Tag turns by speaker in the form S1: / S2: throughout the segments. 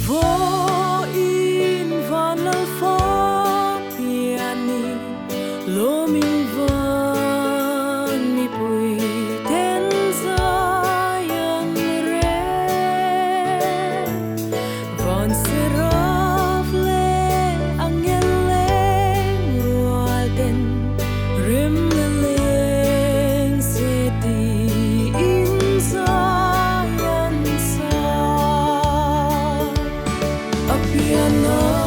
S1: vô in và lỡ phó piani lô mình vẫn đi bụi tên gió yên rê vẫn sẽ rớp lê ang nghe lên rùa tên rìm lên sẽ đi in gió yên xa a piano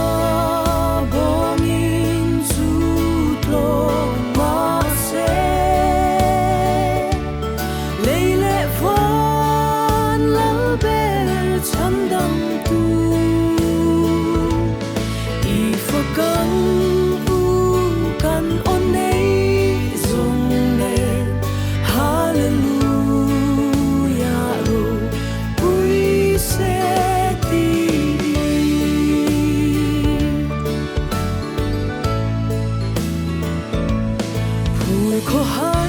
S1: khô hở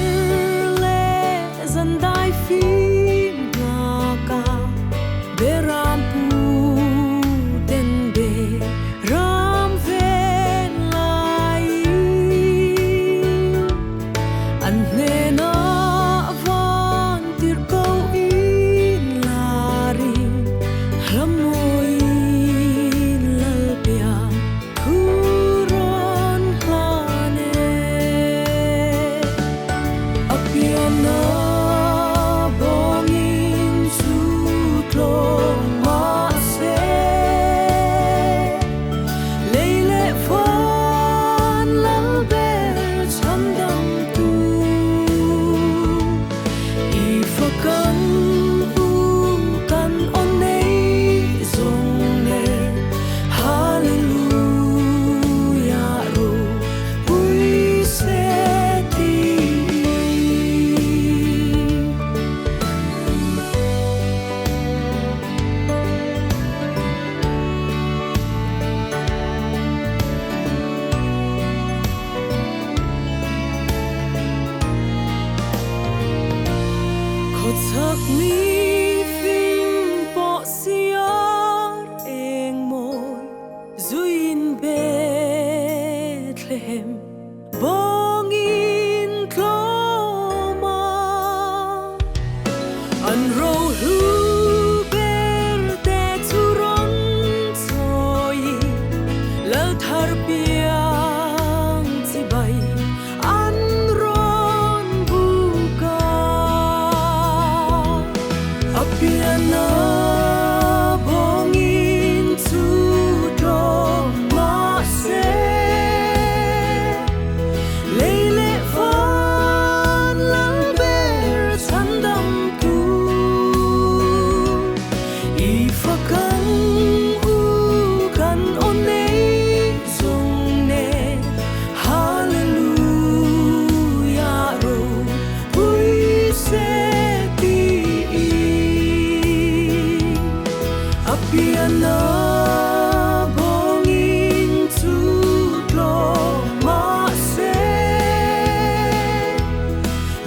S1: lệ dần đai phim ngà ca bê ram pu tên bê ram về lại anh nè na van tir câu in la ri ram môi lal pia thật mi phim bỏ xiar eng môi duin Bethlehem bong in Roma an ro hu ber te turon soi la thar piang si bay an piano bong in tu do ma se leile van lal ber sandam tu I fakan u kan onei zong ne hallelujah ro pui se piano bong in tu lo ma se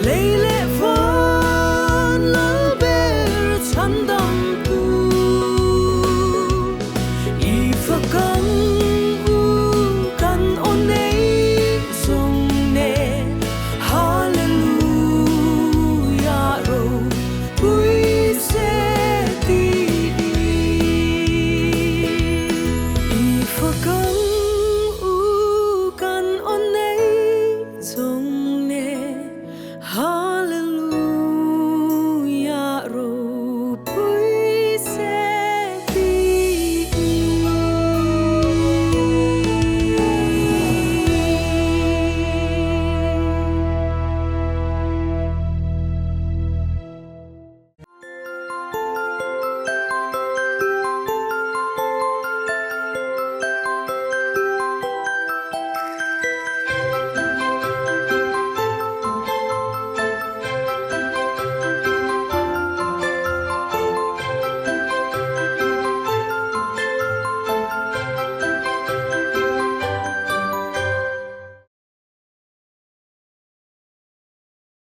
S1: leile van lal ber sandam tu I fakan u kan onei zong ne hallelujah ro pui se go.